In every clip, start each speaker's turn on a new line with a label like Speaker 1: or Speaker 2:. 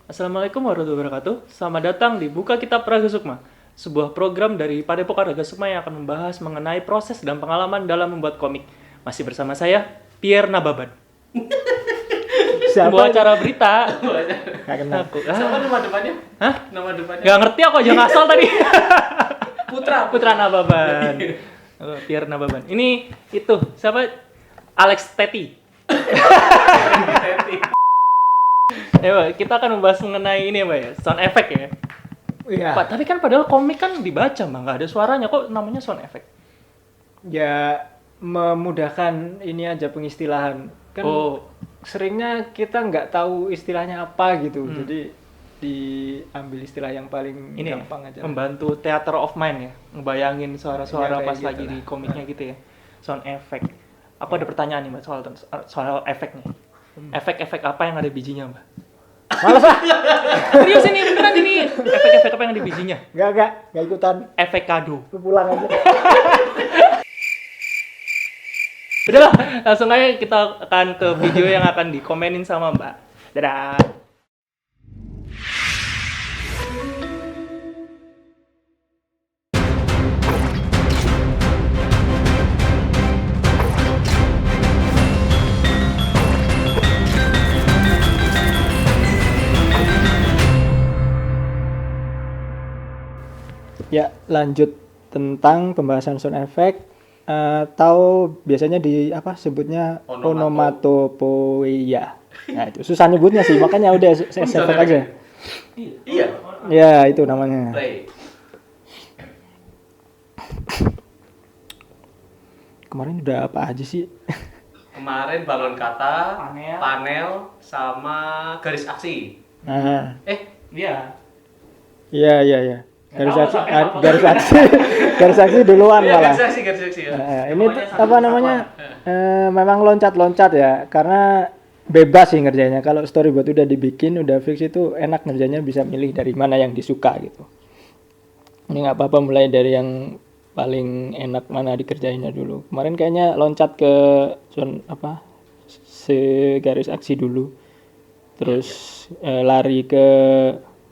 Speaker 1: Assalamualaikum warahmatullahi wabarakatuh. Selamat datang di Buka Kitab Raga Sukma, sebuah program dari Padepokan Raga Sukma yang akan membahas mengenai proses dan pengalaman dalam membuat komik. Masih bersama saya, Pierre Nababan. Sebuah acara berita.
Speaker 2: Gak kenal.
Speaker 3: Siapa nama depannya?
Speaker 1: Hah?
Speaker 3: Nama depannya?
Speaker 1: Gak ngerti aku aja ngasal tadi.
Speaker 3: Putra
Speaker 1: Nababan. Pierre Nababan. Ini itu siapa? Alex Teti. Ya, Pak, kita akan membahas mengenai ini ya, Pak ya, sound effect ya.
Speaker 2: Iya.
Speaker 1: Pak, tapi kan padahal komik kan dibaca, Mbak, nggak ada suaranya, kok namanya sound effect?
Speaker 2: Ya memudahkan ini aja pengistilahan. Kan seringnya kita nggak tahu istilahnya apa gitu. Jadi diambil istilah yang paling
Speaker 1: Ini
Speaker 2: gampang aja.
Speaker 1: membantu theater of mind ya, ngebayangin suara-suara
Speaker 2: Ya, kayak
Speaker 1: pas
Speaker 2: gitu
Speaker 1: lagi
Speaker 2: lah.
Speaker 1: di komiknya gitu ya. Sound effect. Aku ada pertanyaan nih, Mbak, soal efeknya. Efek-efek apa yang ada bijinya, Mbak?
Speaker 2: Males ah.
Speaker 1: Serius ini, beneran ini. Efek-efek apa yang ada bijinya?
Speaker 2: Nggak ikutan.
Speaker 1: Efek kado.
Speaker 2: Lu pulang aja.
Speaker 1: Udahlah, langsung aja kita akan ke video yang akan dikomenin sama Mbak. Dadah.
Speaker 2: Ya lanjut tentang pembahasan sound effect. Tahu biasanya di apa sebutnya onomatopoeia. Nah itu susah nyebutnya sih, makanya udah saya sebut aja.
Speaker 3: Iya.
Speaker 2: Ya itu namanya.
Speaker 3: Play.
Speaker 2: Kemarin udah apa aja sih?
Speaker 3: Kemarin balon kata,
Speaker 1: Panel.
Speaker 3: panel, sama garis aksi.
Speaker 2: Nah,
Speaker 1: Iya.
Speaker 2: iya. Garis
Speaker 1: tahu
Speaker 2: aksi,
Speaker 1: sampai apa.
Speaker 2: garis aksi duluan
Speaker 3: Iya,
Speaker 2: malah.
Speaker 3: garis aksi ya.
Speaker 2: Ini
Speaker 1: Pokoknya
Speaker 2: tuh,
Speaker 1: satu
Speaker 2: apa namanya?
Speaker 1: kesatuan.
Speaker 2: Memang loncat-loncat ya, karena bebas sih ngerjainnya. Kalau storyboard udah dibikin, udah fix itu enak ngerjainnya, bisa milih dari mana yang disuka gitu. Ini nggak apa-apa mulai dari yang paling enak mana dikerjainnya dulu. Kemarin kayaknya loncat ke garis aksi dulu, terus lari ke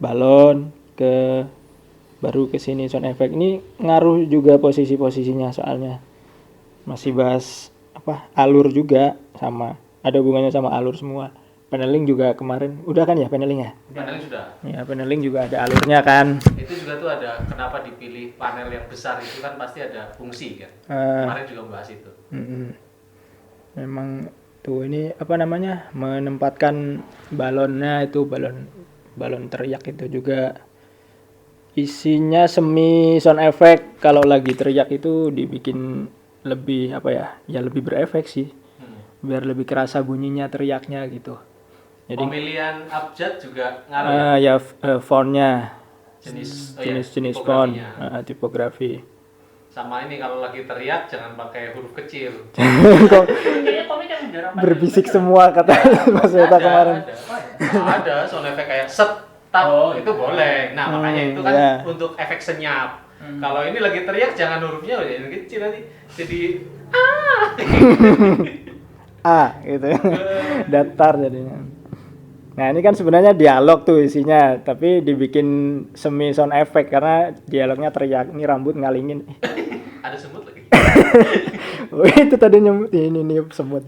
Speaker 2: balon, baru ke sini sound effect. Ini ngaruh juga posisinya soalnya. Masih bahas alur juga, sama ada hubungannya sama alur semua. Paneling juga kemarin udah kan ya paneling ya?
Speaker 3: Panel sudah.
Speaker 2: Ya paneling juga ada alurnya kan.
Speaker 3: Itu juga tuh ada kenapa dipilih panel yang besar itu kan pasti ada fungsi kan. Kemarin juga membahas itu.
Speaker 2: Memang tuh ini apa namanya, menempatkan balonnya itu balon teriak itu juga isinya semi sound effect. Kalau lagi teriak itu dibikin lebih lebih berefek sih, biar lebih kerasa bunyinya teriaknya gitu. Jadi
Speaker 3: Pemilihan abjad juga ngaruh ya?
Speaker 2: Fontnya,
Speaker 3: Jenis
Speaker 2: font,
Speaker 3: tipografinya.
Speaker 2: tipografi.
Speaker 3: Sama ini kalau lagi teriak jangan pakai huruf kecil.
Speaker 2: Kok
Speaker 1: Kayaknya komik yang jarang
Speaker 2: berbisik semua kata Mas Weta kemarin.
Speaker 3: Ada sound effect kayak set tap itu boleh. Nah makanya itu kan
Speaker 2: iya.
Speaker 3: untuk efek senyap. Kalau ini lagi teriak jangan hurufnya yang kecil nanti jadi
Speaker 2: Gitu. Datar jadinya. Nah ini kan sebenarnya dialog tuh isinya, tapi dibikin semi sound effect karena dialognya teriak, ini rambut ngalingin.
Speaker 3: ada semut lagi.
Speaker 2: Itu tadi ini niup semut.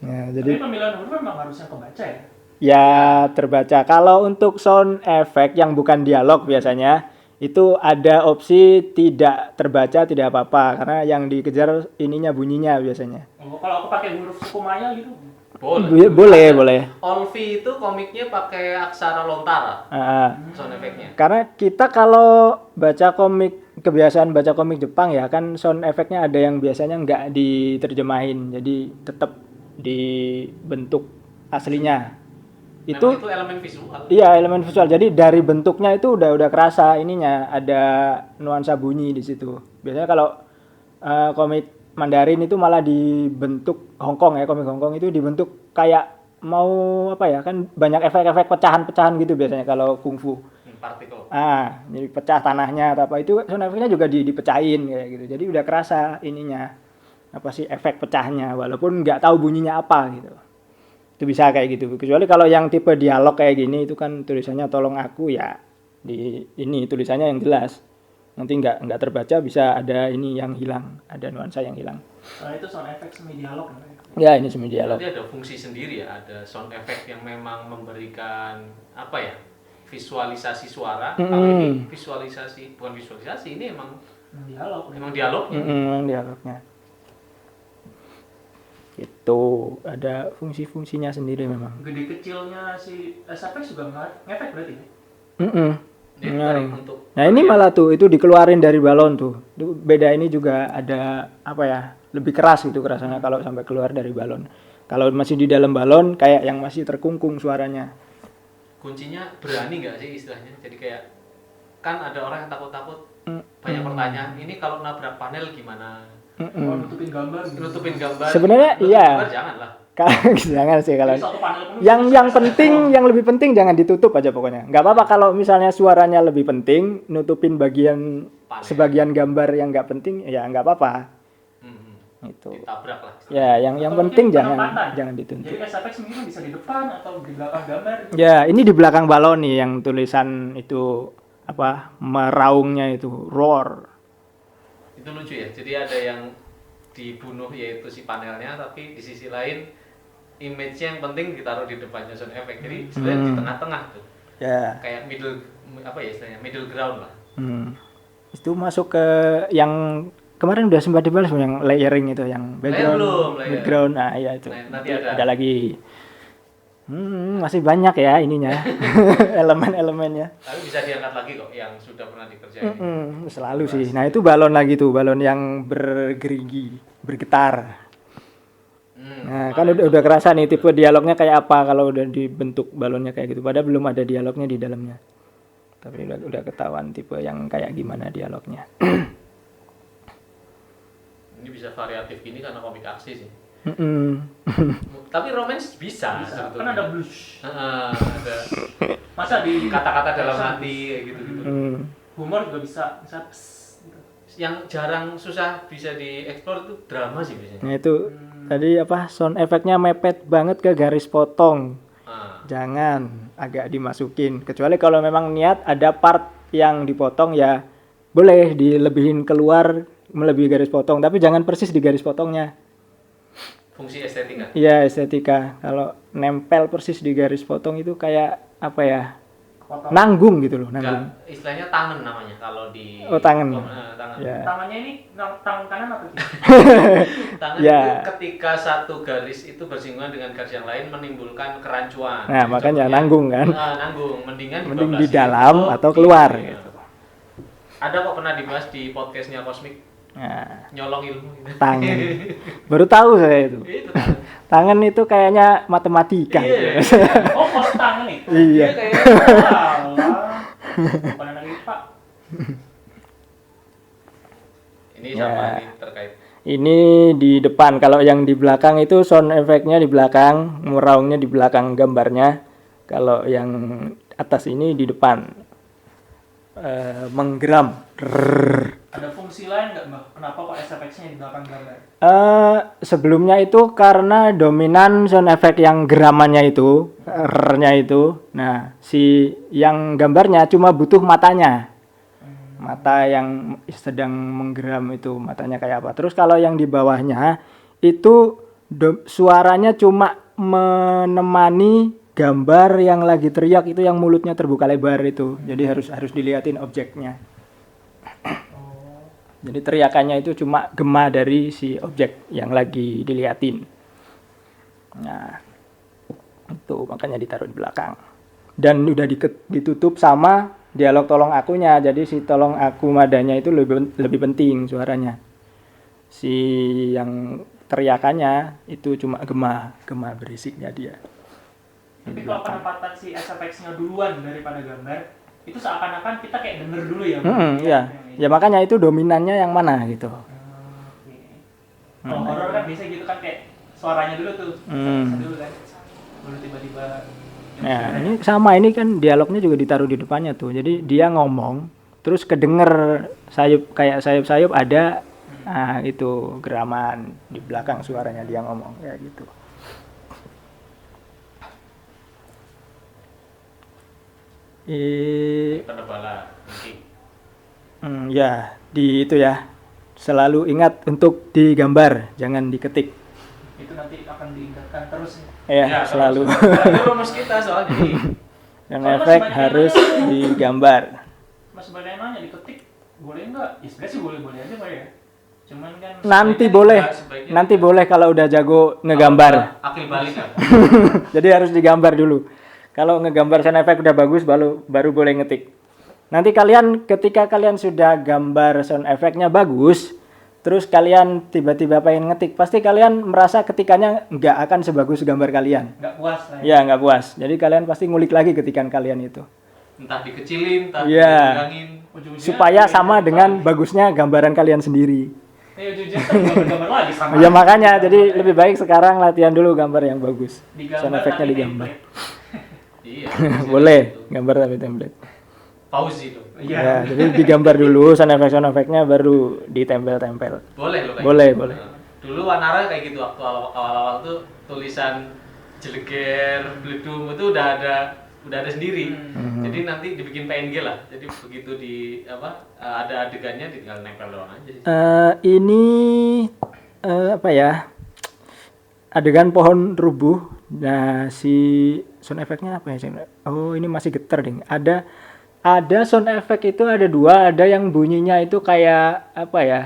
Speaker 2: Nah,
Speaker 1: Tapi
Speaker 2: jadi
Speaker 1: pemilihan huruf memang harusnya kebaca ya?
Speaker 2: ya terbaca. Kalau untuk sound effect yang bukan dialog biasanya itu ada opsi tidak terbaca, tidak apa-apa, karena yang dikejar ininya bunyinya biasanya.
Speaker 1: Kalau aku pakai huruf suku Maya gitu.
Speaker 2: Boleh.
Speaker 3: Olvi itu komiknya pakai aksara lontara sound effect-nya.
Speaker 2: Karena kita kalau kebiasaan baca komik Jepang ya kan sound effect-nya ada yang biasanya nggak diterjemahin, jadi tetap dibentuk aslinya.
Speaker 3: Memang itu elemen visual.
Speaker 2: Iya, elemen visual. Jadi dari bentuknya itu udah kerasa ininya, ada nuansa bunyi di situ. Biasanya kalau komik Mandarin itu malah dibentuk Hongkong ya, komik Hongkong itu dibentuk kayak mau kan banyak efek-efek pecahan-pecahan gitu biasanya kalau kungfu.
Speaker 3: Partikel.
Speaker 2: Jadi pecah tanahnya atau apa itu sound effect-nya juga dipecahin kayak gitu. Jadi udah kerasa ininya efek pecahnya walaupun nggak tahu bunyinya apa gitu. Itu bisa kayak gitu. Kecuali kalau yang tipe dialog kayak gini itu kan tulisannya tolong aku, ya di ini tulisannya yang jelas. Nanti nggak terbaca, bisa ada ini yang hilang, ada nuansa yang hilang.
Speaker 1: Nah, itu sound effect semi dialog kan?
Speaker 2: Ya, ini semi dialog.
Speaker 3: Berarti ada fungsi sendiri ya, ada sound effect yang memang memberikan apa ya, visualisasi suara. Kalau ini visualisasi, bukan visualisasi, ini emang
Speaker 1: dialog.
Speaker 3: Emang dialognya.
Speaker 2: Emang dialognya. Itu ada fungsi-fungsinya sendiri memang.
Speaker 1: Gede kecilnya si SFX juga ngefek berarti ya?
Speaker 2: Nah ini malah tuh itu dikeluarin dari balon tuh. Itu beda, ini juga ada apa ya, lebih keras gitu kerasanya kalau sampai keluar dari balon. Kalau masih di dalam balon kayak yang masih terkungkung suaranya.
Speaker 3: Kuncinya berani nggak sih istilahnya? Jadi kayak kan ada orang yang takut-takut, banyak pertanyaan. Ini kalau nabrak panel gimana?
Speaker 1: Nutupin gambar. Nutupin gambar.
Speaker 2: Sebenarnya iya.
Speaker 3: Janganlah.
Speaker 2: Jangan sih kalau yang penting, yang lebih penting jangan ditutup aja pokoknya. Nggak apa-apa kalau misalnya suaranya lebih penting, nutupin bagian sebagian gambar yang nggak penting, ya nggak apa-apa. Itu.
Speaker 3: Ditabrak lah.
Speaker 2: Ya, yang penting jangan ditutup.
Speaker 1: Jadi SFX mungkin bisa di depan atau di belakang gambar.
Speaker 2: Ya, ini di belakang balon nih yang tulisan itu apa, meraungnya itu roar.
Speaker 3: Itu lucu ya. Jadi ada yang dibunuh yaitu si panelnya, tapi di sisi lain image-nya yang penting ditaruh di depannya sound effect. Jadi sebenarnya di tengah-tengah tuh. Ya. Kayak middle ground lah.
Speaker 2: Itu masuk ke yang kemarin udah sempat dibahas yang layering itu, yang background. Nah, iya itu.
Speaker 3: Nanti
Speaker 2: ada lagi. Masih banyak ya ininya. Elemen-elemennya.
Speaker 3: Tapi bisa diangkat lagi kok yang sudah pernah dikerjain.
Speaker 2: Selalu sih. Nah, itu balon lagi tuh, balon yang bergerigi, bergetar. Nah, kan udah kerasa nih tipe dialognya kayak apa kalau udah dibentuk balonnya kayak gitu. Padahal belum ada dialognya di dalamnya. Tapi udah ketahuan tipe yang kayak gimana dialognya.
Speaker 3: Ini bisa variatif gini karena komik aksi sih. Tapi romance bisa.
Speaker 1: Kan ada blues.
Speaker 3: Ada.
Speaker 1: Masa di
Speaker 3: kata-kata dalam hati kayak gitu-gitu.
Speaker 1: Humor juga bisa gitu.
Speaker 3: Yang jarang susah bisa dieksplor itu drama sih biasanya.
Speaker 2: Nah, itu tadi apa, sound efeknya mepet banget ke garis potong. Jangan agak dimasukin, kecuali kalau memang niat ada part yang dipotong ya boleh dilebihin keluar melebihi garis potong, tapi jangan persis di garis potongnya.
Speaker 3: Fungsi estetika.
Speaker 2: Iya, estetika. Kalau nempel persis di garis potong itu kayak apa ya? Potong. Nanggung gitu loh, nanggung.
Speaker 3: Enggak, istilahnya tangan namanya kalau di
Speaker 2: tangan.
Speaker 3: Tangan.
Speaker 2: Ya.
Speaker 1: Tangannya ini tangan kanan atau kiri?
Speaker 3: Tangan
Speaker 2: ya.
Speaker 3: Itu ketika satu garis itu bersinggungan dengan garis yang lain menimbulkan kerancuan.
Speaker 2: Nah, makanya nanggung kan.
Speaker 3: Nanggung, mending
Speaker 2: di dalam atau keluar gitu.
Speaker 3: Ada kok pernah dibahas di podcastnya Cosmic.
Speaker 2: Nah,
Speaker 3: nyolong ilmu gitu.
Speaker 2: Tangan. Baru tahu saya itu. Tangan itu kayaknya matematika.
Speaker 1: Iya. Oh, kos tangan itu.
Speaker 2: Iya.
Speaker 1: Bukan anak IPA.
Speaker 3: Ini sama ini terkait.
Speaker 2: Ini di depan. Kalau yang di belakang itu sound effect-nya di belakang, meraungnya di belakang gambarnya. Kalau yang atas ini di depan. Menggeram.
Speaker 1: Ada fungsi lain nggak, Mbak? Kenapa kok SFX-nya di belakang gambar?
Speaker 2: Sebelumnya itu karena dominan sound effect yang geramannya itu, R-nya itu. Nah, si yang gambarnya cuma butuh matanya. Mata yang sedang menggeram itu, matanya kayak apa. Terus kalau yang di bawahnya itu suaranya cuma menemani gambar yang lagi teriak itu, yang mulutnya terbuka lebar itu. Jadi harus dilihatin objeknya. Jadi teriakannya itu cuma gema dari si objek yang lagi diliatin. Nah, itu makanya ditaruh di belakang. Dan udah ditutup sama dialog tolong akunya. Jadi si tolong aku madanya itu lebih penting suaranya. Si yang teriakannya itu cuma gema berisiknya dia.
Speaker 1: Tapi kalau penempatan si SFX-nya duluan daripada gambar, itu seakan-akan kita kayak denger dulu ya.
Speaker 2: Iya. Ya makanya itu dominannya yang mana gitu.
Speaker 1: Kalau horor kan biasa gitu kan, kayak suaranya dulu tuh. Dulu kan. Baru tiba-tiba.
Speaker 2: Nah, ini sama, ini kan dialognya juga ditaruh di depannya tuh. Jadi dia ngomong, terus kedenger sayup ada. Nah, itu geraman di belakang suaranya dia ngomong kayak gitu.
Speaker 3: Tanda bala, mungkin.
Speaker 2: Ya, di itu ya. Selalu ingat untuk digambar, jangan diketik.
Speaker 1: Itu nanti akan diingatkan terus.
Speaker 2: Ya, selalu.
Speaker 3: Itu rumus kita soalnya.
Speaker 2: Sound effect harus digambar.
Speaker 1: Mas banyak nanya diketik boleh nggak? Ya sebenarnya sih boleh-boleh aja Pak ya. Cuman kan
Speaker 2: Nanti boleh. Nanti boleh kalau udah jago ngegambar.
Speaker 3: Akil balik kan.
Speaker 2: Jadi harus digambar dulu. Kalau ngegambar sound effect udah bagus baru boleh ngetik. Nanti kalian ketika kalian sudah gambar sound effect-nya bagus, terus kalian tiba-tiba pengen ngetik, pasti kalian merasa ketikannya nggak akan sebagus gambar kalian.
Speaker 1: nggak puas lah.
Speaker 2: Ya, nggak puas. Jadi kalian pasti ngulik lagi ketikan kalian itu.
Speaker 3: Entah dikecilin, entah
Speaker 2: Iya.
Speaker 3: dikurangin.
Speaker 1: Ujung-ujungnya
Speaker 2: Supaya sama dengan bagusnya gambaran kalian sendiri.
Speaker 1: ujung-ujungnya kan gambar lagi sama.
Speaker 2: Ya makanya, jadi lebih baik sekarang latihan dulu gambar yang bagus.
Speaker 1: Digambar
Speaker 2: Sound effect-nya
Speaker 1: tapi
Speaker 2: digambar.
Speaker 3: Iya.
Speaker 2: Boleh, gambar tapi template.
Speaker 3: Pause itu.
Speaker 2: Ya, jadi digambar dulu sound effect-nya baru ditempel-tempel.
Speaker 3: Boleh loh kayak
Speaker 2: Boleh,
Speaker 3: gitu.
Speaker 2: boleh.
Speaker 3: Dulu Wanara kayak gitu waktu awal-awal tuh tulisan jeleger, bledum itu udah ada sendiri. Jadi nanti dibikin PNG lah. Jadi begitu ada adegannya tinggal nempel doang aja sih.
Speaker 2: Ini apa ya? Adegan pohon rubuh. Nah, si sound effect-nya apa ya? Oh, ini masih getar ding. Ada sound effect itu ada dua, ada yang bunyinya itu kayak apa ya,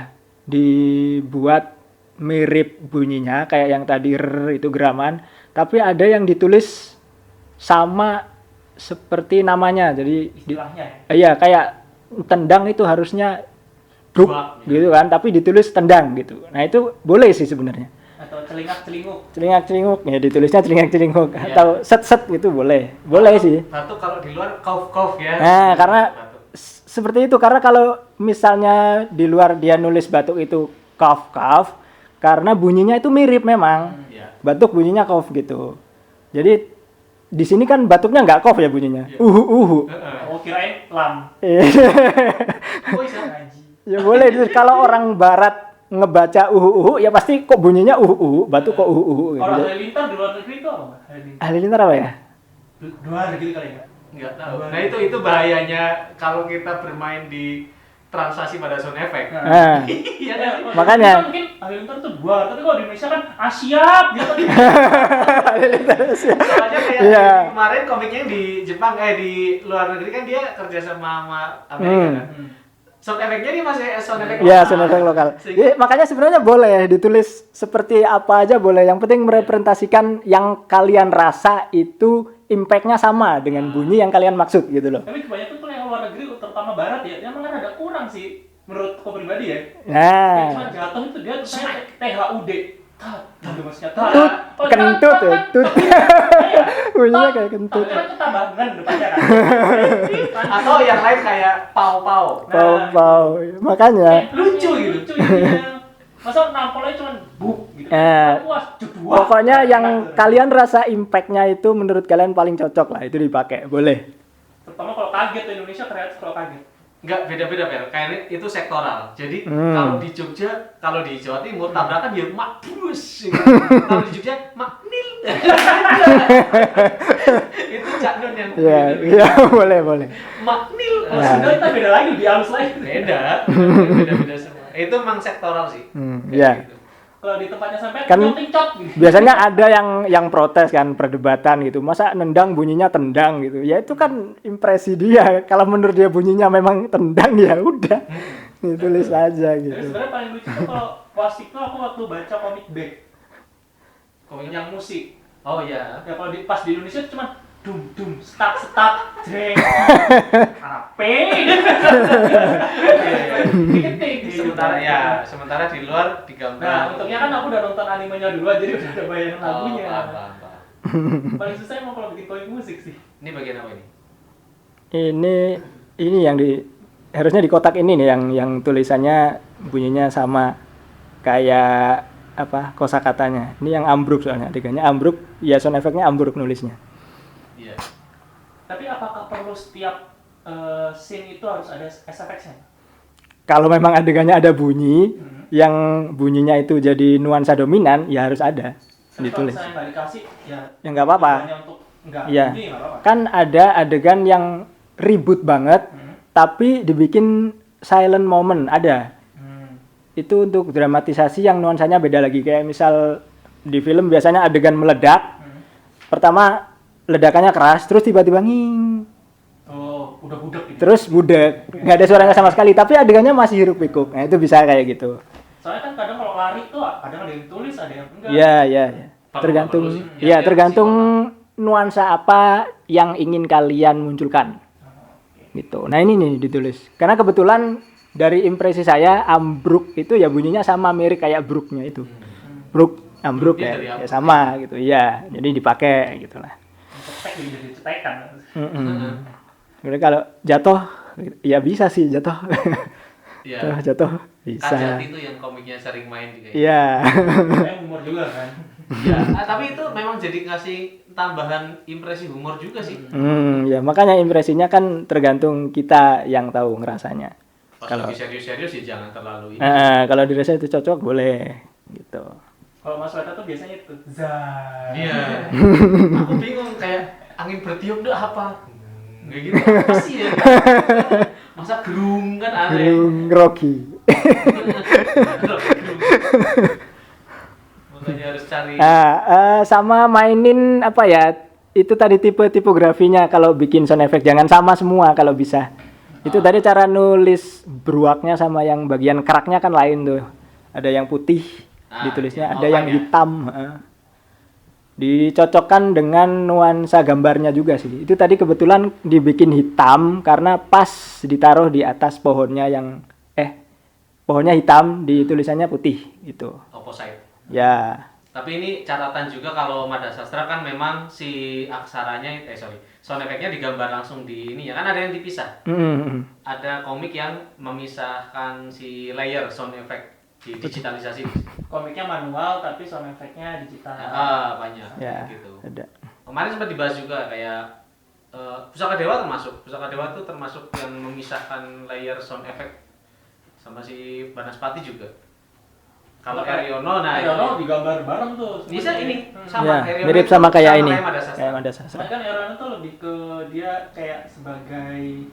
Speaker 2: dibuat mirip bunyinya kayak yang tadi itu geraman, tapi ada yang ditulis sama seperti namanya, jadi
Speaker 1: Istilahnya
Speaker 2: iya kayak tendang itu harusnya duk gitu kan, tapi ditulis tendang gitu. Nah itu boleh sih sebenarnya.
Speaker 1: atau celingak-celinguk.
Speaker 2: Celingak-celinguk ya, ditulisnya celingak-celinguk
Speaker 3: Iya.
Speaker 2: atau set-set gitu boleh sih.
Speaker 3: Batuk kalau di luar cough ya.
Speaker 2: Nah, karena
Speaker 3: Batuk.
Speaker 2: seperti itu, karena kalau misalnya di luar dia nulis batuk itu cough, karena bunyinya itu mirip memang.
Speaker 3: Iya.
Speaker 2: Batuk bunyinya cough gitu. Jadi di sini kan batuknya nggak cough ya bunyinya.
Speaker 3: Iya.
Speaker 1: Oh kirain lam.
Speaker 3: Oh bisa.
Speaker 2: Ya boleh. Kalau orang barat ngebaca ya pasti kok bunyinya batuk kok gitu.
Speaker 1: Orang halilintar di luar negeri itu apa Mbak?
Speaker 2: Halilintar apa ya?
Speaker 1: Luar negeri kali ya?
Speaker 3: Nggak tahu. Nah itu bahayanya kalau kita bermain di translasi pada sound effect.
Speaker 2: Nah,
Speaker 3: Iya kan?
Speaker 2: makanya.
Speaker 1: Mungkin halilintar itu luar, tapi kalau di Indonesia kan Asia gitu kan.
Speaker 3: Soalnya kayak
Speaker 2: Iya.
Speaker 3: kemarin komiknya di Jepang di luar negeri kan dia kerja sama Amerika kan. Sound effect-nya dia masih sound effect lokal.
Speaker 2: Ya, sound effect lokal. Ya, makanya sebenarnya boleh ditulis seperti apa aja boleh. Yang penting merepresentasikan yang kalian rasa itu impact-nya sama dengan bunyi yang kalian maksud gitu loh.
Speaker 1: Tapi kebanyakan tuh yang luar negeri, terutama barat ya, emang ada kurang sih menurutku pribadi ya.
Speaker 2: Nah,
Speaker 1: Cuma jatuh itu dia tuh kayak THUD. Gitu maksudnya.
Speaker 2: tut, kentut ya, tut. Bunyinya kayak kentut.
Speaker 1: Tapi kan tambahan depannya kan.
Speaker 3: Atau yang lain kayak pau-pau.
Speaker 2: Pau. Makanya
Speaker 1: Lucu gitu. Masa nampolnya cuma buk gitu. Puas, jedua.
Speaker 2: pokoknya yang kalian rasa impact-nya itu menurut kalian paling cocok lah, itu dipakai. Boleh.
Speaker 1: Terutama kalau kaget tuh Indonesia kreatif kalau kaget.
Speaker 3: Enggak, beda-beda Fer. Kayak itu sektoral. Jadi kalau di Jogja, kalau di Jawa Timur tabrakan dia makbus. Kalau di Jogja maknil. Itu Cak Nun yang
Speaker 2: Iya, boleh.
Speaker 3: maknil.
Speaker 1: Kalau Sunda kita beda lagi, lebih halus lagi.
Speaker 3: Beda semua. Itu memang sektoral sih.
Speaker 2: Iya.
Speaker 1: Gitu. Kalau di tempatnya sampai
Speaker 2: Kan
Speaker 1: cot gitu.
Speaker 2: biasanya ada yang protes kan, perdebatan gitu. Masa nendang bunyinya tendang gitu. Ya itu kan impresi dia. Kalau menurut dia bunyinya memang tendang ya udah. Ditulis aja
Speaker 1: Tapi
Speaker 2: gitu.
Speaker 1: sebenarnya paling lucu tuh kalau wasik tuh aku waktu baca komik back. Komik yang musik.
Speaker 3: Oh iya.
Speaker 1: Ya kalau pas di Indonesia tuh cuma dum start jreng. Apa?
Speaker 3: Sementara di luar digambar.
Speaker 1: Nah, untungnya kan aku udah nonton animenya duluan, jadi udah ada bayangan lagunya.
Speaker 3: Paham.
Speaker 1: Paling susah emang kalau bikin komik musik sih.
Speaker 3: Ini bagian apa ini?
Speaker 2: Ini yang harusnya di kotak ini nih yang tulisannya bunyinya sama kayak apa kosakatanya. Ini yang ambruk soalnya, adegannya ambruk, ya sound effect-nya ambruk nulisnya.
Speaker 3: Iya.
Speaker 1: Tapi apakah perlu setiap scene itu harus ada SFX-nya?
Speaker 2: Kalau memang adegannya ada bunyi, yang bunyinya itu jadi nuansa dominan, ya harus ada ditulis.
Speaker 1: Kalau misalnya nggak dikasih, ya
Speaker 2: Ya nggak apa-apa.
Speaker 1: tujuannya untuk nggak
Speaker 2: Iya.
Speaker 1: bunyi, nggak apa-apa.
Speaker 2: Kan ada adegan yang ribut banget, tapi dibikin silent moment ada. Itu untuk dramatisasi yang nuansanya beda lagi. Kayak misal di film biasanya adegan meledak, pertama ledakannya keras, terus tiba-tiba nging.
Speaker 1: Oh, udah budek gitu.
Speaker 2: Terus budek, nggak ada suaranya sama sekali, tapi adegannya masih hiruk pikuk. Nah itu bisa kayak gitu.
Speaker 1: Soalnya kan kadang kalau lari tuh kadang ada yang tulis, ada yang enggak.
Speaker 2: Iya. Tergantung, tergantung nuansa apa yang ingin kalian munculkan. Gitu. Nah ini nih ditulis. Karena kebetulan dari impresi saya ambruk itu ya bunyinya sama mirip kayak bruknya itu. Bruk, ambruk ya sama gitu. Iya, jadi dipakai gitulah.
Speaker 1: Cetek jadi cetekan.
Speaker 2: Jadi kalau jatuh ya bisa sih jatuh.
Speaker 3: Iya.
Speaker 2: Jatuh bisa.
Speaker 3: Kajati itu yang komiknya sering main juga.
Speaker 2: Iya.
Speaker 1: Humor juga kan.
Speaker 3: Ya, tapi itu memang jadi ngasih tambahan impresi humor juga sih.
Speaker 2: Ya makanya impresinya kan tergantung kita yang tahu ngerasanya.
Speaker 3: Pas
Speaker 2: Kalau
Speaker 3: lagi serius-serius ya jangan terlalu ini.
Speaker 2: kalau dirasa itu cocok boleh gitu.
Speaker 1: Kalau Mas Weta tuh biasanya itu
Speaker 3: Iya. Aku bingung kayak angin bertiup tuh apa? Kayak gitu apa sih ya? Masa gerung kan aneh.
Speaker 2: Gerung grogi.
Speaker 3: Makanya harus cari.
Speaker 2: Sama mainin apa ya? Itu tadi tipe tipografinya kalau bikin sound effect jangan sama semua kalau bisa. Itu tadi cara nulis beruaknya sama yang bagian keraknya kan lain tuh. Ada yang putih ditulisnya, ada yang hitam. Dicocokkan dengan nuansa gambarnya juga sih. Itu tadi kebetulan dibikin hitam karena pas ditaruh di atas pohonnya yang pohonnya hitam, di tulisannya putih gitu.
Speaker 3: Opposite.
Speaker 2: Ya.
Speaker 3: Tapi ini catatan juga kalau Mada Sastra kan memang si aksaranya sound effect-nya digambar langsung di ini ya kan ada yang dipisah. Ada komik yang memisahkan si layer sound effect di digitalisasi.
Speaker 1: Komiknya manual tapi sound effect-nya digital.
Speaker 3: Banyak
Speaker 2: Ya,
Speaker 3: gitu.
Speaker 2: ada.
Speaker 3: Kemarin sempat dibahas juga kayak Pusaka Dewa termasuk. Pusaka Dewa itu termasuk yang memisahkan layer sound effect sama si Banaspati juga. Kalau Eriono,
Speaker 1: Eriono digambar bareng tuh.
Speaker 3: Bisa ini sama
Speaker 2: Ya,
Speaker 3: Eriono
Speaker 2: mirip
Speaker 3: itu
Speaker 2: sama kayak ini.
Speaker 3: Mada Sastra.
Speaker 2: Kayak Mada Sastra.
Speaker 1: Soalnya kan Eriono tuh lebih ke dia kayak sebagai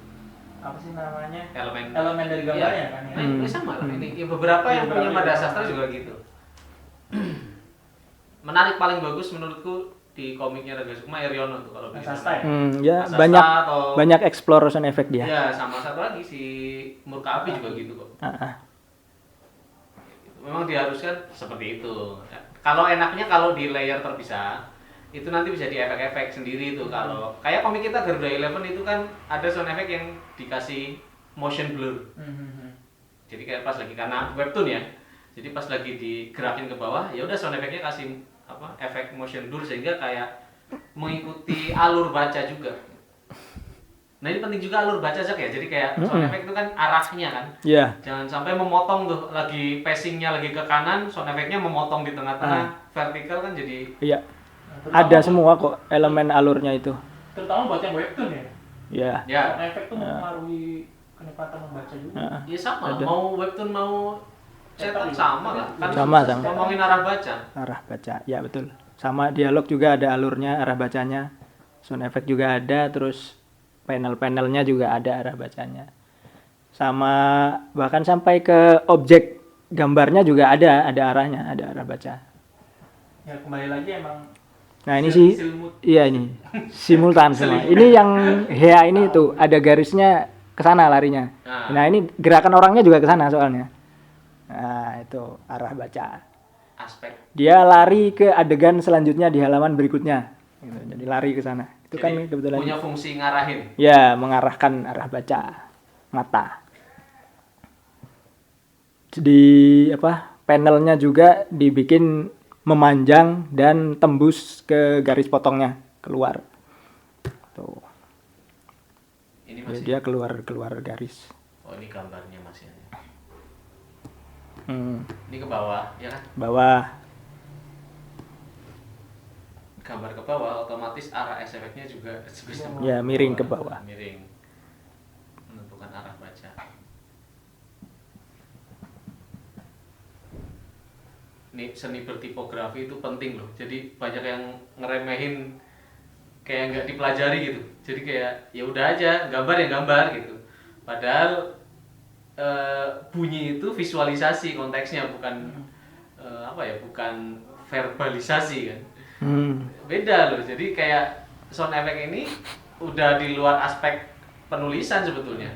Speaker 1: apa sih namanya? Elemen dari gambarnya kan ya.
Speaker 3: Ini sama lah. Ini beberapa yang punya Mada Sastra juga gitu. Menarik paling bagus menurutku di komiknya Raga Sukma Eriono tuh kalau bisa.
Speaker 1: Sastra ya?
Speaker 2: Ya
Speaker 3: Sastra
Speaker 2: banyak
Speaker 3: atau-
Speaker 2: banyak explore sound effect dia.
Speaker 3: Ya, sama satu lagi si Murka Api juga gitu kok. Memang diharuskan seperti itu. Kalau enaknya kalau di layer terpisah, itu nanti bisa di efek-efek sendiri tuh. Kalau kayak komik kita Garuda Eleven itu kan ada sound effect yang dikasih motion blur. Jadi kayak pas lagi karena webtoon ya. Jadi pas lagi digerakin ke bawah, ya udah sound effect-nya kasih efek motion blur sehingga kayak mengikuti alur baca juga. Nah ini penting juga alur baca Zak ya. Jadi kayak sound effect itu kan arahnya kan.
Speaker 2: Iya.
Speaker 3: Jangan sampai memotong tuh lagi pacingnya lagi ke kanan, sound effect-nya memotong di tengah-tengah vertikal kan jadi.
Speaker 2: Iya. Ada semua kok elemen alurnya itu.
Speaker 1: Terutama buat yang webtoon ya.
Speaker 2: Iya.
Speaker 3: Ya.
Speaker 1: Sound effect tuh mempengaruhi kenikmatan membaca juga.
Speaker 3: Ya sama,
Speaker 2: Ada.
Speaker 3: mau webtoon mau cetak sama lah. Kan
Speaker 2: Sama.
Speaker 3: ngomongin arah baca.
Speaker 2: Arah baca. Ya betul. Sama dialog juga ada alurnya, arah bacanya. Sound effect juga ada, terus panel-panelnya juga ada arah bacanya. Sama bahkan sampai ke objek gambarnya juga ada arahnya, ada arah baca.
Speaker 1: Ya kembali lagi emang.
Speaker 2: Nah ini sih, iya ini simultan semua. Ini yang Hea ini tuh ada garisnya ke sana larinya. Nah ini gerakan orangnya juga ke sana soalnya. Nah itu arah baca.
Speaker 3: Aspek.
Speaker 2: Dia lari ke adegan selanjutnya di halaman berikutnya. Gitu. Jadi lari ke sana. Itu
Speaker 3: Jadi,
Speaker 2: kan kebetulan.
Speaker 3: punya fungsi ngarahin.
Speaker 2: Ya mengarahkan arah baca mata. Di panelnya juga dibikin memanjang dan tembus ke garis potongnya keluar. Tuh.
Speaker 3: Ini
Speaker 2: Jadi
Speaker 3: masih.
Speaker 2: dia keluar garis.
Speaker 3: Oh ini gambarnya masih.
Speaker 2: Hmm.
Speaker 3: Ini ke bawah, ya kan?
Speaker 2: Bawah.
Speaker 3: Gambar ke bawah, otomatis arah efeknya juga bisa.
Speaker 2: Ya miring ke bawah.
Speaker 3: Miring. Menentukan arah baca. Ini seni bertipografi itu penting loh. Jadi banyak yang ngeremehin kayak nggak dipelajari gitu. Jadi kayak ya udah aja gambar ya gambar gitu. Padahal bunyi itu visualisasi konteksnya, bukan bukan verbalisasi kan. Beda loh. Jadi kayak sound effect ini udah di luar aspek penulisan sebetulnya.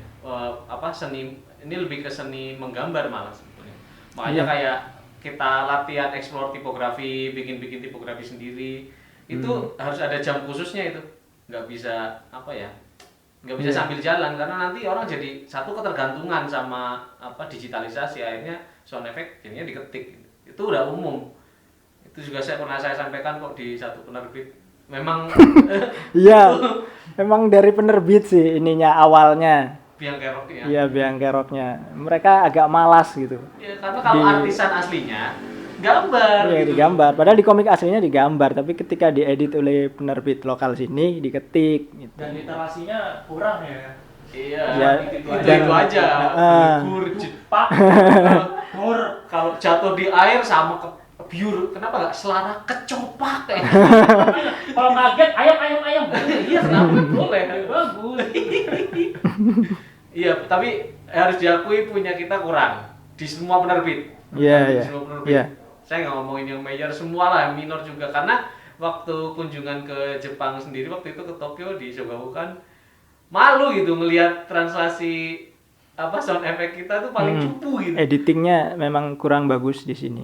Speaker 3: Seni ini lebih ke seni menggambar malah sebetulnya. Makanya kayak kita latihan explore tipografi, bikin tipografi sendiri, itu harus ada jam khususnya itu. Nggak bisa nggak bisa sambil jalan, karena nanti orang jadi satu ketergantungan sama digitalisasi, akhirnya sound effect jadinya diketik. Itu udah umum. Itu juga pernah saya sampaikan kok di satu penerbit. Memang
Speaker 2: iya. Memang dari penerbit sih ininya awalnya.
Speaker 3: biang keroknya.
Speaker 2: Iya, biang keroknya. Mereka agak malas gitu.
Speaker 3: Ya, karena kalau artisan aslinya gambar.
Speaker 2: Iya,
Speaker 3: gitu.
Speaker 2: digambar. Padahal di komik aslinya digambar, tapi ketika diedit oleh penerbit lokal sini diketik gitu.
Speaker 1: Dan literasinya kurang ya.
Speaker 3: Iya,
Speaker 2: Ya,
Speaker 3: itu aja. Gur, jepak, gur. Kalau jatuh di air sama biur, kenapa nggak selara kecopak kayak?
Speaker 1: Kalau kaget ayam.
Speaker 3: Iya, kenapa boleh?
Speaker 1: Bagus.
Speaker 3: Iya, tapi harus diakui punya kita kurang di semua penerbit.
Speaker 2: Iya.
Speaker 3: Di semua penerbit.
Speaker 2: Iya.
Speaker 3: Saya nggak ngomongin yang major, semua lah, yang minor juga. Karena waktu kunjungan ke Jepang sendiri, waktu itu ke Tokyo di Shogakukan, malu gitu ngelihat translasi sound effect kita tuh paling cupu gitu.
Speaker 2: Editingnya memang kurang bagus di sini.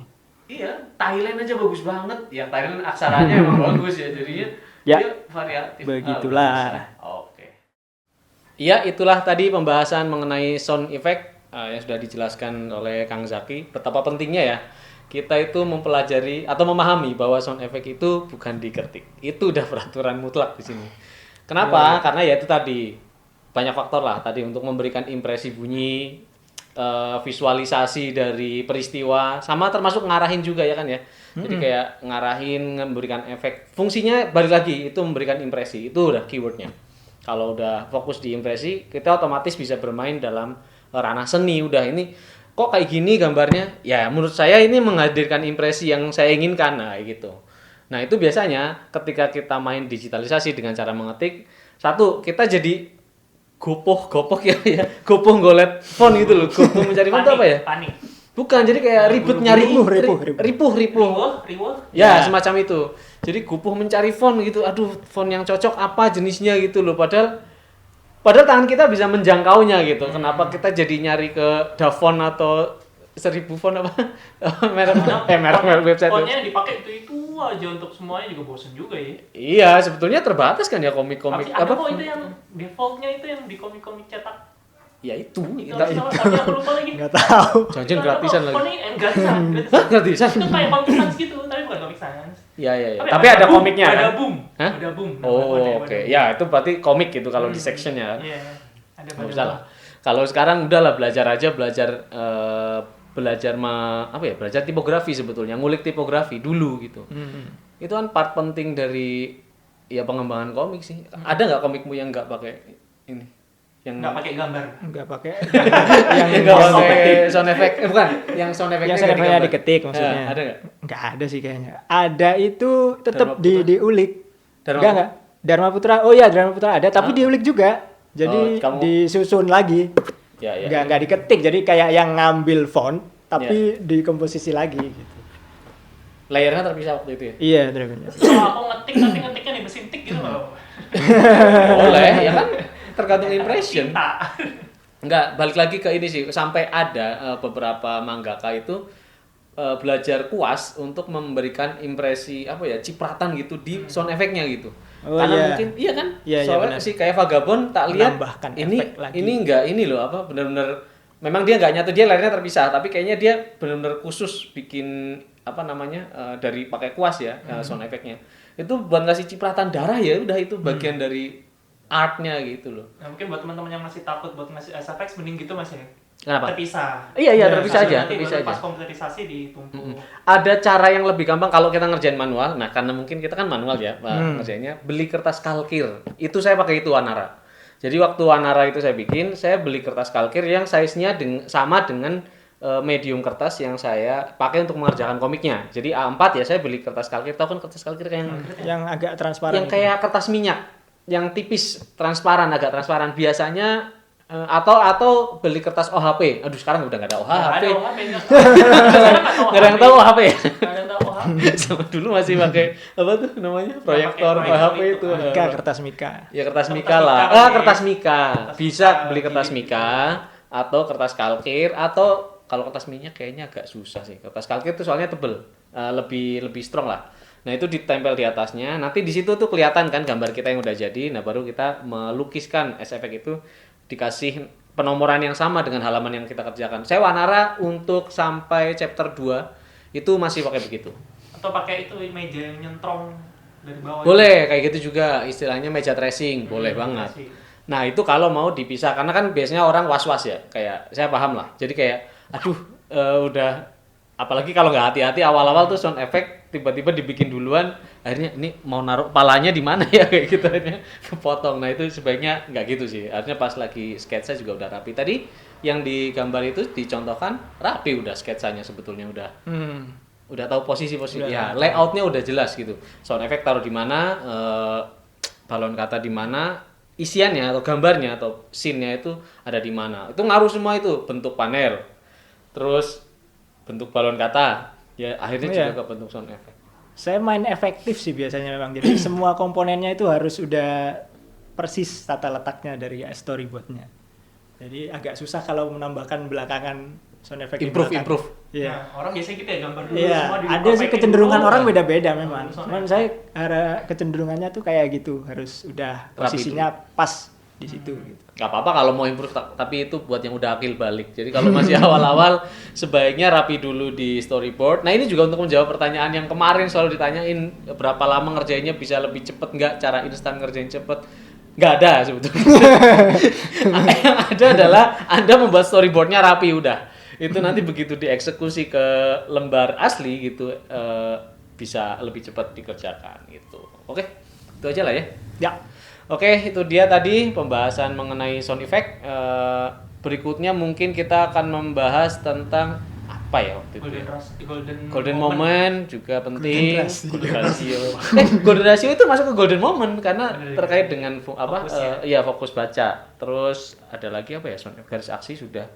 Speaker 3: Iya, Thailand aja bagus banget. Ya Thailand aksaranya emang bagus ya, jadinya
Speaker 2: Ya,
Speaker 3: dia variatif.
Speaker 2: begitulah.
Speaker 3: Oke. Iya, itulah tadi pembahasan mengenai sound effect yang sudah dijelaskan oleh Kang Zaki. Betapa pentingnya ya kita itu mempelajari atau memahami bahwa sound effect itu bukan diketik. Itu udah peraturan mutlak di sini. Kenapa? Karena ya itu tadi banyak faktor lah tadi untuk memberikan impresi bunyi, visualisasi dari peristiwa, sama termasuk ngarahin juga ya kan ya. Jadi kayak ngarahin, memberikan efek. Fungsinya balik lagi itu memberikan impresi. Itu udah keywordnya. Kalau udah fokus di impresi, kita otomatis bisa bermain dalam ranah seni. Udah ini kok kayak gini gambarnya? Ya menurut saya ini menghadirkan impresi yang saya inginkan, nah gitu. Nah itu biasanya ketika kita main digitalisasi dengan cara mengetik, satu kita jadi gopoh ya, gopoh golet font gitu loh. Gopoh mencari font itu apa ya?
Speaker 1: Panik.
Speaker 3: Bukan, jadi kayak ribet nyari ripuh.
Speaker 1: Riwuh.
Speaker 3: Ya, semacam itu. Jadi gopoh mencari font gitu. Aduh, font yang cocok apa jenisnya gitu loh. Padahal tangan kita bisa menjangkaunya gitu. Kenapa kita jadi nyari ke Davon atau 1000 font apa? merek website.
Speaker 1: Fontnya yang dipakai itu aja untuk semuanya juga bosen juga ya.
Speaker 3: Iya, sebetulnya terbatas kan ya komik-komik
Speaker 1: Tapi ada kok itu yang defaultnya itu yang di komik-komik cetak.
Speaker 3: Ya itu.
Speaker 1: Tapi aku lupa lagi.
Speaker 2: Nggak tahu.
Speaker 3: Jangan gratisan lagi.
Speaker 1: Fontnya gratisan.
Speaker 3: Hah, gratisan?
Speaker 1: Itu kayak komik sans gitu, tapi bukan komik sans.
Speaker 3: Iya. Tapi ada komiknya kan?
Speaker 1: Ada boom.
Speaker 3: Hah?
Speaker 1: Ada boom.
Speaker 3: Oh, oke. Ya, itu berarti komik gitu kalau di sectionnya.
Speaker 1: Iya. Ada
Speaker 3: Nggak usah lah. Kalau sekarang udahlah belajar belajar tipografi sebetulnya, ngulik tipografi dulu gitu. Itu kan part penting dari ya pengembangan komik sih. Ada nggak komikmu yang nggak pakai ini? Yang
Speaker 1: nggak pakai gambar.
Speaker 2: Nggak pakai.
Speaker 3: yang nggak pakai sound effect, bukan? Yang sound effect-nya
Speaker 2: Yang sound effect-nya diketik maksudnya.
Speaker 3: Ya, ada nggak?
Speaker 2: Nggak ada sih kayaknya. Ada itu tetap diulik. Enggak. Dharma Putra. Oh iya, Dharma Putra ada, tapi diulik juga. Jadi disusun lagi.
Speaker 3: Ya.
Speaker 2: Nggak diketik, jadi kayak yang ngambil font tapi dikomposisi lagi gitu.
Speaker 3: Layernya terpisah waktu itu ya?
Speaker 2: Iya, terpisah.
Speaker 1: Kalau aku ngetik tapi ngetiknya di mesin tik gitu loh.
Speaker 3: Boleh, ya kan? Tergantung impression. Enggak, balik lagi ke ini sih, sampai ada beberapa mangaka itu belajar kuas untuk memberikan impresi cipratan gitu di sound effect-nya gitu.
Speaker 2: Oh,
Speaker 3: karena mungkin iya kan? Soalnya sih kayak Vagabond tak lihat ini enggak ini loh benar-benar memang dia enggak nyatu, dia layarnya terpisah, tapi kayaknya dia benar-benar khusus bikin dari pakai kuas ya sound effect-nya. Itu buat ngasih cipratan darah ya udah itu bagian dari artnya gitu loh.
Speaker 1: Nah, mungkin buat teman-teman yang masih takut buat ngasih SFX mending gitu Mas ya.
Speaker 3: Kenapa?
Speaker 1: Terpisah.
Speaker 3: Iya, terpisah aja.
Speaker 1: Pas komputerisasi ditumpuk.
Speaker 3: Ada cara yang lebih gampang kalau kita ngerjain manual. Nah, karena mungkin kita kan manual ya, ngerjainnya beli kertas kalkir. Itu saya pakai itu Wanara. Jadi waktu Wanara itu saya bikin, saya beli kertas kalkir yang size-nya sama dengan medium kertas yang saya pakai untuk mengerjakan komiknya. Jadi A4 ya, saya beli kertas kalkir. Tahu kan kertas kalkir
Speaker 2: yang agak transparan
Speaker 3: yang kayak kertas minyak, yang tipis, transparan, agak transparan. Biasanya atau beli kertas OHP. Aduh, sekarang udah nggak ada OHP.
Speaker 1: Nggak ada OHP.
Speaker 3: Nggak ada yang tahu OHP ya?
Speaker 1: Nggak ada yang tahu OHP.
Speaker 3: Sama dulu masih pakai apa tuh namanya? Proyektor OHP itu.
Speaker 2: kertas Mika.
Speaker 3: Ya kertas Mika lah. Kertas Mika. Bisa beli kertas Mika atau kertas kalkir, atau kalau kertas minyak kayaknya agak susah sih. Kertas kalkir itu soalnya tebel, lebih strong lah. Nah itu ditempel di atasnya. Nanti di situ tuh kelihatan kan gambar kita yang udah jadi. Nah baru kita melukiskan SFX itu, dikasih penomoran yang sama dengan halaman yang kita kerjakan. Saya Wanara untuk sampai chapter 2 itu masih pakai begitu.
Speaker 1: Atau pakai itu meja yang nyentrong dari bawah.
Speaker 3: Boleh kayak gitu juga, istilahnya meja tracing, boleh banget. Nah itu kalau mau dipisah, karena kan biasanya orang was-was ya, kayak saya paham lah. Jadi kayak, aduh udah, apalagi kalau nggak hati-hati awal-awal tuh sound effect tiba-tiba dibikin duluan, akhirnya ini mau naruh palanya di mana ya kayak gitu, akhirnya kepotong. Nah itu sebaiknya nggak gitu sih, artinya pas lagi sketsa juga udah rapi. Tadi yang digambar itu dicontohkan rapi, udah sketsanya sebetulnya udah tahu posisi-posisi, ya layoutnya udah jelas gitu. Sound effect taruh di mana, balon kata di mana, isiannya atau gambarnya atau scene-nya itu ada di mana. Itu ngaruh semua itu, bentuk panel, terus bentuk balon kata, ya akhirnya juga ke bentuk sound effect.
Speaker 2: Saya main efektif sih biasanya memang. Jadi semua komponennya itu harus udah persis tata letaknya dari storyboardnya. Jadi agak susah kalau menambahkan belakangan sound effect.
Speaker 3: Improve.
Speaker 2: Iya.
Speaker 1: Nah, orang biasanya gitu ya, gambar dulu
Speaker 2: Iya,
Speaker 1: semua
Speaker 2: ada sih kecenderungan
Speaker 1: dulu.
Speaker 2: orang beda-beda memang.
Speaker 1: Sound
Speaker 2: Cuman
Speaker 1: effect.
Speaker 2: saya kecenderungannya tuh kayak gitu, harus udah posisinya pas di situ gitu.
Speaker 3: Gak apa-apa kalau mau improve, tapi itu buat yang udah akil balik. Jadi kalau masih awal-awal sebaiknya rapi dulu di storyboard. Nah ini juga untuk menjawab pertanyaan yang kemarin selalu ditanyain, berapa lama ngerjainnya, bisa lebih cepet nggak, cara instan ngerjain cepet. Nggak ada sebetulnya. Yang ada adalah Anda membuat storyboardnya rapi udah. Itu nanti begitu dieksekusi ke lembar asli gitu, bisa lebih cepat dikerjakan gitu. Oke, itu aja lah ya.
Speaker 2: Ya.
Speaker 3: Oke, itu dia tadi pembahasan mengenai sound effect. Berikutnya mungkin kita akan membahas tentang apa ya waktu itu? Golden moment juga penting. Golden ratio. Golden ratio itu masuk ke golden moment karena terkait dengan apa? Fokus baca. Terus ada lagi apa ya? Sound effect, garis aksi sudah.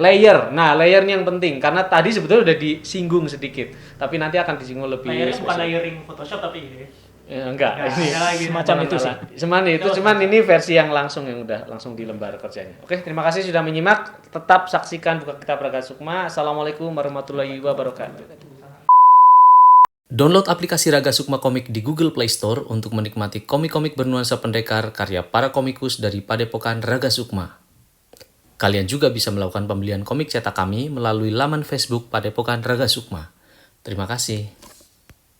Speaker 3: Layer. Nah, layernya yang penting karena tadi sebetulnya udah disinggung sedikit, tapi nanti akan disinggung lebih.
Speaker 1: Layernya bukan layering Photoshop tapi
Speaker 3: enggak. Ini
Speaker 2: semacam itu sih.
Speaker 3: Cuman ini versi yang udah langsung di lembar kerjanya. Oke, terima kasih sudah menyimak. Tetap saksikan Buka Kitab Raga Sukma. Assalamualaikum warahmatullahi wabarakatuh. Download aplikasi Raga Sukma Komik di Google Play Store untuk menikmati komik-komik bernuansa pendekar karya para komikus dari Padepokan Raga Sukma. Kalian juga bisa melakukan pembelian komik cetak kami melalui laman Facebook Padepokan Raga Sukma. Terima kasih.